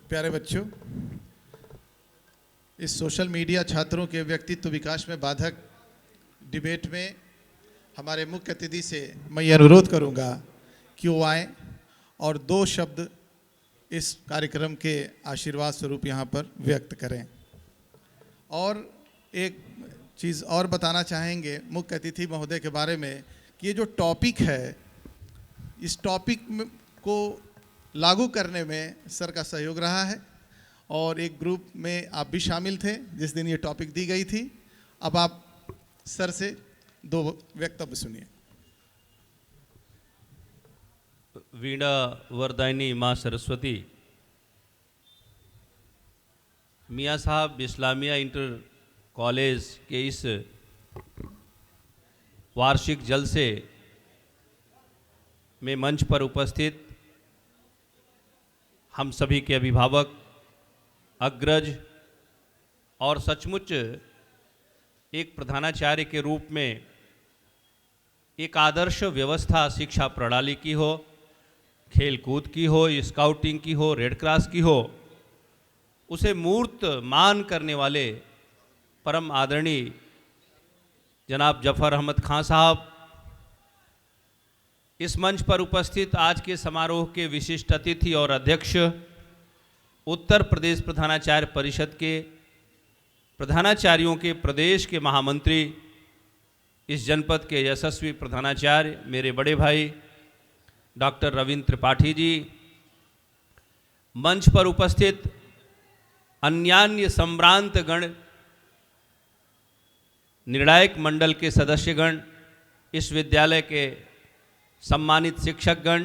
प्यारे बच्चों, इस सोशल मीडिया छात्रों के व्यक्तित्व विकास में बाधक डिबेट में हमारे मुख्य अतिथि से मैं ये अनुरोध करूंगा कि वो आएँ और 2 शब्द इस कार्यक्रम के आशीर्वाद स्वरूप यहाँ पर व्यक्त करें। और एक चीज़ और बताना चाहेंगे मुख्य अतिथि महोदय के बारे में कि ये जो टॉपिक है, इस टॉपिक को लागू करने में सर का सहयोग रहा है और एक ग्रुप में आप भी शामिल थे जिस दिन ये टॉपिक दी गई थी। अब आप सर से 2 वक्तव्य सुनिए। वीणा वरदायिनी माँ सरस्वती, मियाँ साहब इस्लामिया इंटर कॉलेज के इस वार्षिक जलसे में मंच पर उपस्थित हम सभी के अभिभावक, अग्रज और सचमुच एक प्रधानाचार्य के रूप में एक आदर्श व्यवस्था शिक्षा प्रणाली की हो, खेल कूद की हो, स्काउटिंग की हो, रेड क्रॉस की हो, उसे मूर्त मान करने वाले परम आदरणीय जनाब जफर अहमद खां साहब, इस मंच पर उपस्थित आज के समारोह के विशिष्ट अतिथि और अध्यक्ष, उत्तर प्रदेश प्रधानाचार्य परिषद के प्रधानाचार्यों के प्रदेश के महामंत्री, इस जनपद के यशस्वी प्रधानाचार्य मेरे बड़े भाई डॉक्टर रविंद्र त्रिपाठी जी, मंच पर उपस्थित अन्यान्य सम्भ्रांत गण, निर्णायक मंडल के सदस्यगण, इस विद्यालय के सम्मानित शिक्षकगण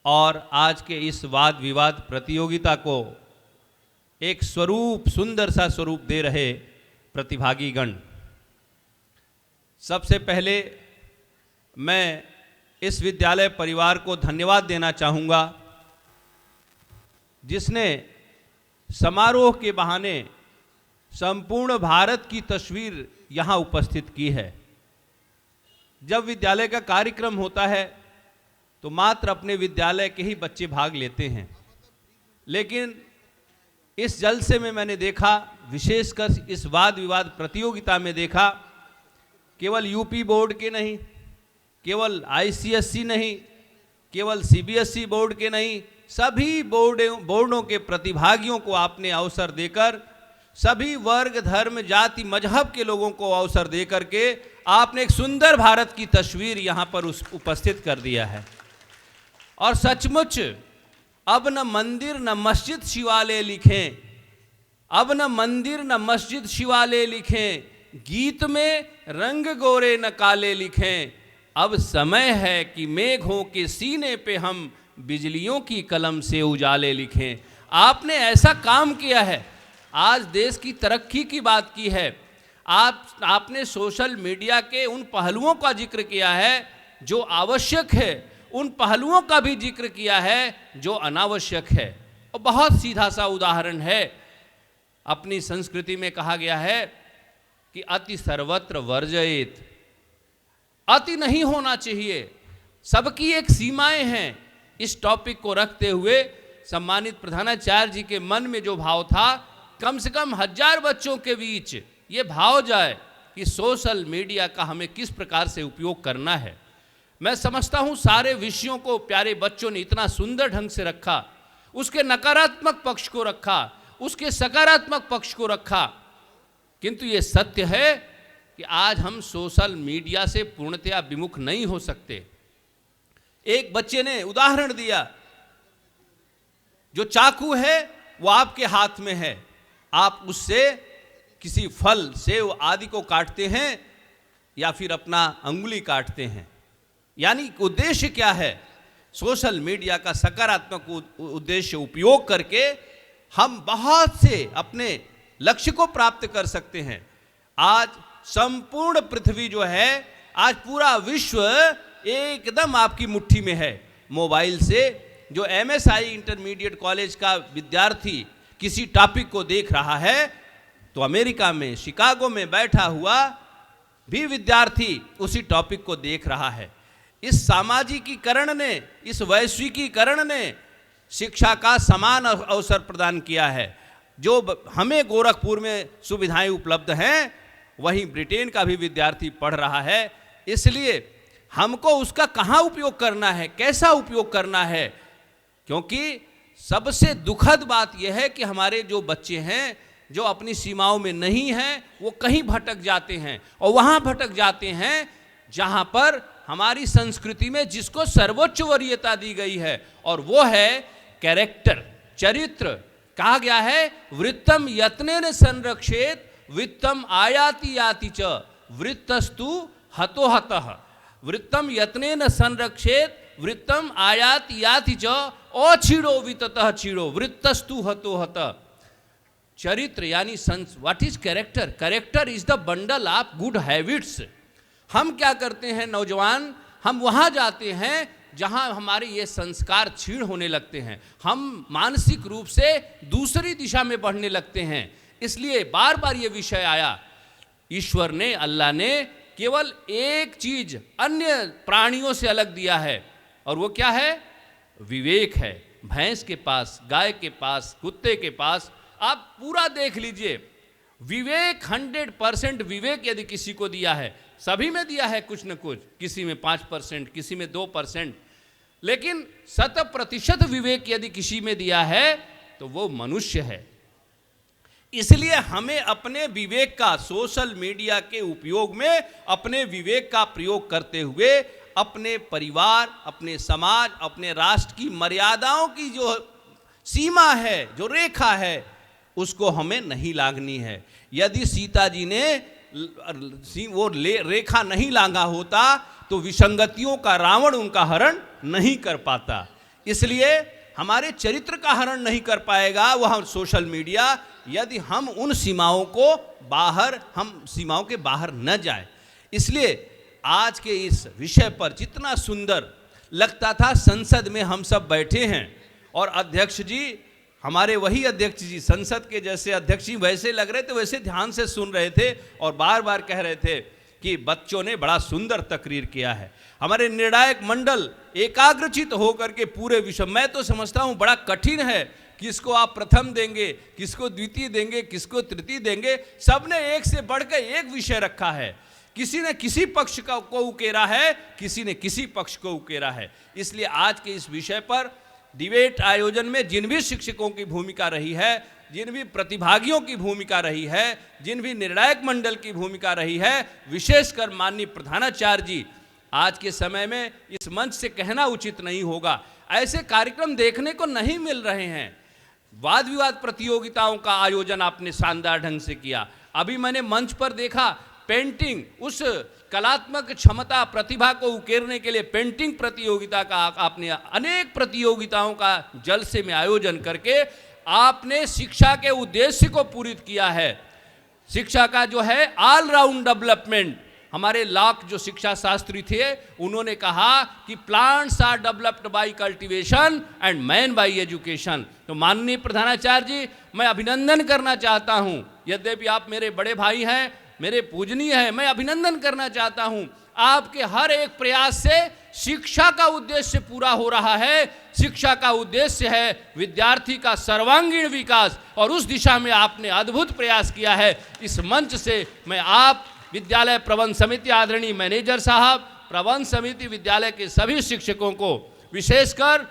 और आज के इस वाद विवाद प्रतियोगिता को एक स्वरूप, सुंदर सा स्वरूप दे रहे प्रतिभागीगण, सबसे पहले मैं इस विद्यालय परिवार को धन्यवाद देना चाहूँगा जिसने समारोह के बहाने संपूर्ण भारत की तस्वीर यहाँ उपस्थित की है। जब विद्यालय का कार्यक्रम होता है तो मात्र अपने विद्यालय के ही बच्चे भाग लेते हैं, लेकिन इस जलसे में मैंने देखा, विशेषकर इस वाद विवाद प्रतियोगिता में देखा, केवल यूपी बोर्ड के नहीं, केवल आईसीएसई नहीं, केवल सीबीएसई बोर्ड के नहीं, सभी बोर्डों के प्रतिभागियों को आपने अवसर देकर, सभी वर्ग, धर्म, जाति, मजहब के लोगों को अवसर देकर के आपने एक सुंदर भारत की तस्वीर यहाँ पर उपस्थित कर दिया है। और सचमुच अब न मंदिर न मस्जिद शिवालय लिखें, अब न मंदिर न मस्जिद शिवालय लिखें, गीत में रंग गोरे न काले लिखें, अब समय है कि मेघों के सीने पे हम बिजलियों की कलम से उजाले लिखें। आपने ऐसा काम किया है, आज देश की तरक्की की बात की है, आपने सोशल मीडिया के उन पहलुओं का जिक्र किया है जो आवश्यक है, उन पहलुओं का भी जिक्र किया है जो अनावश्यक है। और बहुत सीधा सा उदाहरण है, अपनी संस्कृति में कहा गया है कि अति सर्वत्र वर्जयेत, अति नहीं होना चाहिए, सबकी एक सीमाएं हैं। इस टॉपिक को रखते हुए सम्मानित प्रधानाचार्य जी के मन में जो भाव था, कम से कम 1000 बच्चों के बीच ये भाव जाए कि सोशल मीडिया का हमें किस प्रकार से उपयोग करना है। मैं समझता हूँ सारे विषयों को प्यारे बच्चों ने इतना सुंदर ढंग से रखा, उसके नकारात्मक पक्ष को रखा, उसके सकारात्मक पक्ष को रखा, किंतु ये सत्य है कि आज हम सोशल मीडिया से पूर्णतया विमुख नहीं हो सकते। एक बच्चे ने उदाहरण दिया, जो चाकू है वो आपके हाथ में है, आप उससे किसी फल, सेव आदि को काटते हैं या फिर अपना अंगुली काटते हैं। यानी उद्देश्य क्या है? सोशल मीडिया का सकारात्मक उद्देश्य उपयोग करके हम बहुत से अपने लक्ष्य को प्राप्त कर सकते हैं। आज संपूर्ण पृथ्वी जो है, आज पूरा विश्व एकदम आपकी मुट्ठी में है। मोबाइल से जो एमएसआई इंटरमीडिएट कॉलेज का विद्यार्थी किसी टॉपिक को देख रहा है, तो अमेरिका में शिकागो में बैठा हुआ भी विद्यार्थी उसी टॉपिक को देख रहा है। इस सामाजिकीकरण ने, इस वैश्विकीकरण ने शिक्षा का समान अवसर प्रदान किया है। जो हमें गोरखपुर में सुविधाएं उपलब्ध हैं वहीं ब्रिटेन का भी विद्यार्थी पढ़ रहा है। इसलिए हमको उसका कहाँ उपयोग करना है, कैसा उपयोग करना है, क्योंकि सबसे दुखद बात यह है कि हमारे जो बच्चे हैं जो अपनी सीमाओं में नहीं हैं वो कहीं भटक जाते हैं, और वहाँ भटक जाते हैं जहाँ पर हमारी संस्कृति में जिसको सर्वोच्च वरीयता दी गई है, और वो है कैरेक्टर, चरित्र। कहा गया है वृत्तम यत्नेन संरक्षेत वित्तम आयाति याति च वृत्तस्तु हतो हतः। वृत्तम यत्नेन संरक्षेत वृत्तम आयाति याति च अछीड़ो विततः छीड़ो वृत्तस्तु हतो हतः। चरित्र यानी what is character? Character is the bundle of good habits. हम क्या करते हैं नौजवान, हम वहाँ जाते हैं जहाँ हमारे ये संस्कार क्षीण होने लगते हैं, हम मानसिक रूप से दूसरी दिशा में बढ़ने लगते हैं। इसलिए बार बार ये विषय आया, ईश्वर ने, अल्लाह ने केवल एक चीज अन्य प्राणियों से अलग दिया है, और वो क्या है? विवेक है। भैंस के पास, गाय के पास, कुत्ते के पास, आप पूरा देख लीजिए, विवेक 100% विवेक यदि किसी को दिया है, सभी में दिया है कुछ न कुछ, किसी में 5%, किसी में 2%, लेकिन 100% विवेक यदि किसी में दिया है तो वो मनुष्य है। इसलिए हमें अपने विवेक का, सोशल मीडिया के उपयोग में अपने विवेक का प्रयोग करते हुए अपने परिवार, अपने समाज, अपने राष्ट्र की मर्यादाओं की जो सीमा है, जो रेखा है, उसको हमें नहीं लांघनी है। यदि सीता जी ने वो रेखा नहीं लांघा होता तो विसंगतियों का रावण उनका हरण नहीं कर पाता। इसलिए हमारे चरित्र का हरण नहीं कर पाएगा वह सोशल मीडिया, यदि हम उन सीमाओं को बाहर, हम सीमाओं के बाहर न जाए। इसलिए आज के इस विषय पर जितना सुंदर लगता था, संसद में हम सब बैठे हैं और अध्यक्ष जी, हमारे वही अध्यक्ष जी, संसद के जैसे अध्यक्ष जी वैसे लग रहे थे, वैसे ध्यान से सुन रहे थे और बार बार कह रहे थे कि बच्चों ने बड़ा सुंदर तकरीर किया है। हमारे निर्णायक मंडल एकाग्रचित होकर के पूरे विषय, मैं तो समझता हूँ बड़ा कठिन है, किसको आप प्रथम देंगे, किसको द्वितीय देंगे, किसको तृतीय देंगे। सबने एक से बढ़कर एक विषय रखा है, किसी ने किसी पक्ष को उकेरा है, किसी ने किसी पक्ष को उकेरा है। इसलिए आज के इस विषय पर डिबेट आयोजन में जिन भी शिक्षकों की भूमिका रही है, जिन भी प्रतिभागियों की भूमिका रही है, जिन भी निर्णायक मंडल की भूमिका रही है, विशेषकर माननीय प्रधानाचार्य जी, आज के समय में इस मंच से कहना उचित नहीं होगा, ऐसे कार्यक्रम देखने को नहीं मिल रहे हैं। वाद विवाद प्रतियोगिताओं का आयोजन आपने शानदार ढंग से किया। अभी मैंने मंच पर देखा पेंटिंग, उस कलात्मक क्षमता, प्रतिभा को उकेरने के लिए पेंटिंग प्रतियोगिता का आपने अनेक प्रतियोगिताओं का जलसे में आयोजन करके आपने शिक्षा के उद्देश्य को पूरित किया है। शिक्षा का जो है ऑल राउंड डेवलपमेंट, हमारे लॉक जो शिक्षा शास्त्री थे उन्होंने कहा कि plants are developed by cultivation and man by education. तो माननीय प्रधानाचार्य जी, मैं अभिनंदन करना चाहता हूं, यद्यपि आप मेरे बड़े भाई हैं, मेरे पूजनीय हैं, मैं अभिनंदन करना चाहता हूं, आपके हर एक प्रयास से शिक्षा का उद्देश्य पूरा हो रहा है। शिक्षा का उद्देश्य है विद्यार्थी का सर्वांगीण विकास, और उस दिशा में आपने अद्भुत प्रयास किया है। इस मंच से मैं आप विद्यालय प्रबंध समिति, आदरणीय मैनेजर साहब, प्रबंध समिति, विद्यालय के सभी शिक्षकों को, विशेषकर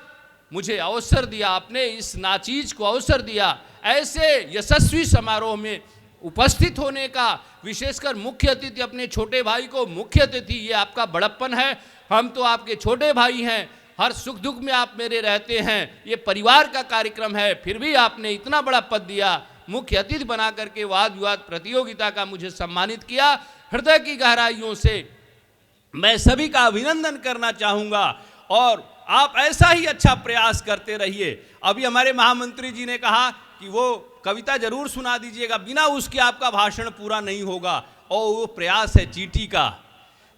मुझे अवसर दिया, आपने इस नाचीज को अवसर दिया ऐसे यशस्वी समारोह में उपस्थित होने का, विशेषकर मुख्य अतिथि अपने छोटे भाई को मुख्य अतिथि, ये आपका बड़प्पन है। हम तो आपके छोटे भाई हैं, हर सुख दुख में आप मेरे रहते हैं, ये परिवार का कार्यक्रम है, फिर भी आपने इतना बड़ा पद दिया, मुख्य अतिथि बना करके वाद विवाद प्रतियोगिता का मुझे सम्मानित किया। हृदय की गहराइयों से मैं सभी का अभिनंदन करना चाहूँगा, और आप ऐसा ही अच्छा प्रयास करते रहिए। अभी हमारे महामंत्री जी ने कहा कि वो कविता जरूर सुना दीजिएगा, बिना उसके आपका भाषण पूरा नहीं होगा, और वो प्रयास है चींटी का।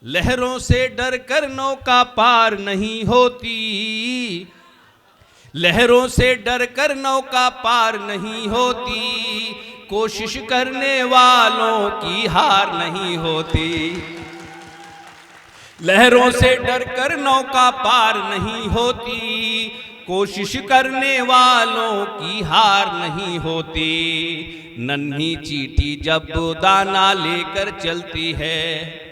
लहरों से डर कर नौका पार नहीं होती, लहरों से डर कर नौका पार नहीं होती, कोशिश करने वालों की हार नहीं होती। लहरों से डर कर नौका पार नहीं होती, कोशिश करने वालों की हार नहीं होती। नन्ही चींटी जब दाना लेकर चलती है,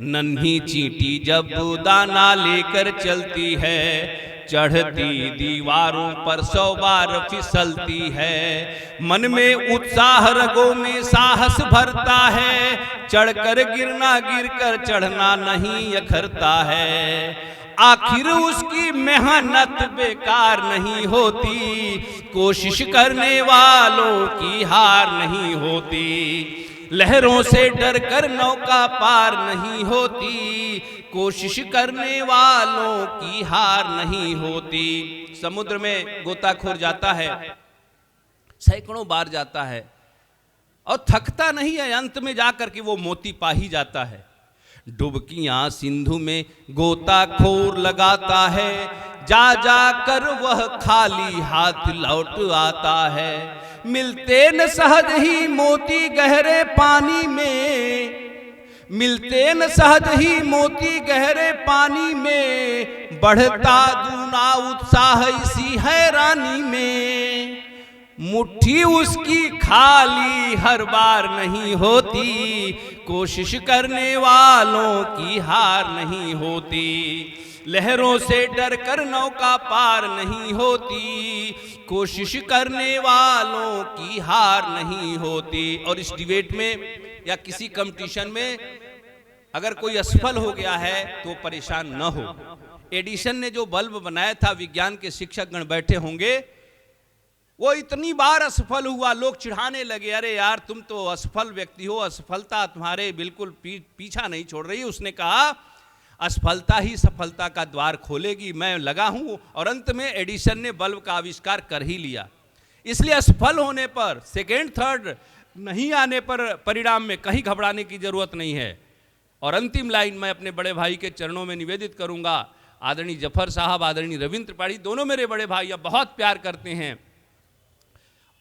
नन्ही चींटी जब दाना लेकर चलती है, चढ़ती दीवारों पर 100 बार फिसलती है। मन में उत्साह, रगों में साहस भरता है, चढ़कर गिरना गिरकर चढ़ना नहीं अखरता है। आखिर उसकी मेहनत बेकार नहीं होती, कोशिश करने वालों की हार नहीं होती। लहरों से डरकर नौका पार नहीं होती, कोशिश करने वालों की हार नहीं होती। समुद्र में गोताखोर जाता है, सैकड़ों बार जाता है और थकता नहीं है, अंत में जाकर के वो मोती पा ही जाता है। डुबकियां सिंधु में गोताखोर लगाता है, जा जा कर वह खाली हाथ लौट आता है। मिलते न सहज ही मोती गहरे पानी में, मिलते न सहज ही मोती गहरे पानी में, बढ़ता दूना उत्साह इसी हैरानी में। मुट्ठी उसकी खाली हर बार नहीं होती, कोशिश करने वालों की हार नहीं होती। लहरों से डरकर नौका पार नहीं होती, कोशिश करने वालों की हार नहीं होती। और इस डिबेट में या किसी कंपटीशन में अगर कोई असफल हो गया है तो परेशान न हो। एडिसन ने जो बल्ब बनाया था, विज्ञान के शिक्षक गण बैठे होंगे, वो इतनी बार असफल हुआ, लोग चिढ़ाने लगे, अरे यार तुम तो असफल व्यक्ति हो, असफलता तुम्हारे बिल्कुल पीछा नहीं छोड़ रही। उसने कहा असफलता ही सफलता का द्वार खोलेगी, मैं लगा हूं। और अंत में एडिसन ने बल्ब का आविष्कार कर ही लिया। इसलिए असफल होने पर, सेकेंड थर्ड नहीं आने पर परिणाम में कहीं घबराने की जरूरत नहीं है। और अंतिम लाइन मैं अपने बड़े भाई के चरणों में निवेदित करूंगा। आदरणीय जफर साहब, आदरणीय रविंद्र त्रिपाठी, दोनों मेरे बड़े भाई बहुत प्यार करते हैं।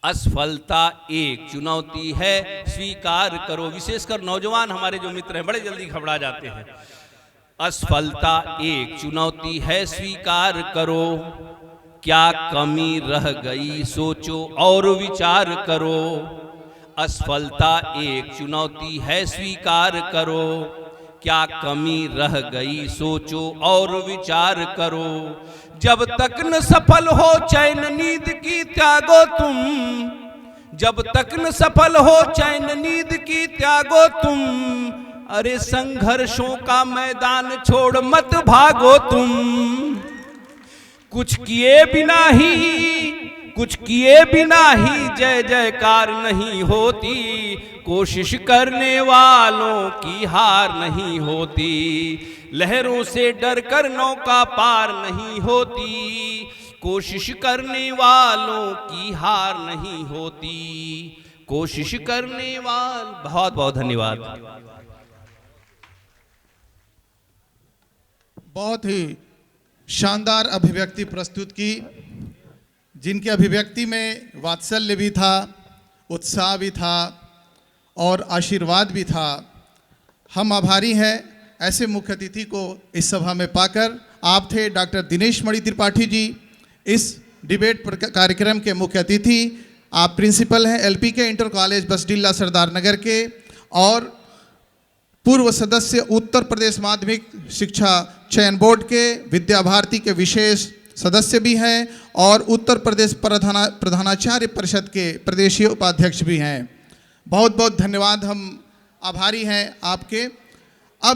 असफलता एक चुनौती है, स्वीकार करो। विशेषकर नौजवान हमारे जो मित्र हैं बड़े जल्दी घबरा जाते हैं। असफलता एक चुनौती है, स्वीकार करो। क्या कमी रह गई सोचो और विचार करो। असफलता एक चुनौती है, स्वीकार करो। क्या कमी रह गई सोचो और विचार करो। जब तक न सफल हो चैन नींद की त्यागो तुम, जब तक न सफल हो चैन नींद की त्यागो तुम। अरे संघर्षों का मैदान छोड़ मत भागो तुम। कुछ किए बिना ही जय जयकार नहीं होती, कोशिश करने वालों की हार नहीं होती। लहरों से डरकर नौका पार नहीं होती, कोशिश करने वालों की हार नहीं होती। कोशिश करने बहुत बहुत धन्यवाद। बहुत ही शानदार अभिव्यक्ति प्रस्तुत की, जिनकी अभिव्यक्ति में वात्सल्य भी था, उत्साह भी था और आशीर्वाद भी था। हम आभारी हैं ऐसे मुख्य अतिथि को इस सभा में पाकर। आप थे डॉक्टर दिनेश मणि त्रिपाठी जी, इस डिबेट कार्यक्रम के मुख्य अतिथि। आप प्रिंसिपल हैं एलपी के इंटर कॉलेज बसडीला सरदार नगर के और पूर्व सदस्य उत्तर प्रदेश माध्यमिक शिक्षा चयन बोर्ड के, विद्या भारती के विशेष सदस्य भी हैं और उत्तर प्रदेश प्रधानाचार्य परिषद के प्रदेशीय उपाध्यक्ष भी हैं। बहुत बहुत धन्यवाद। हम आभारी हैं आपके।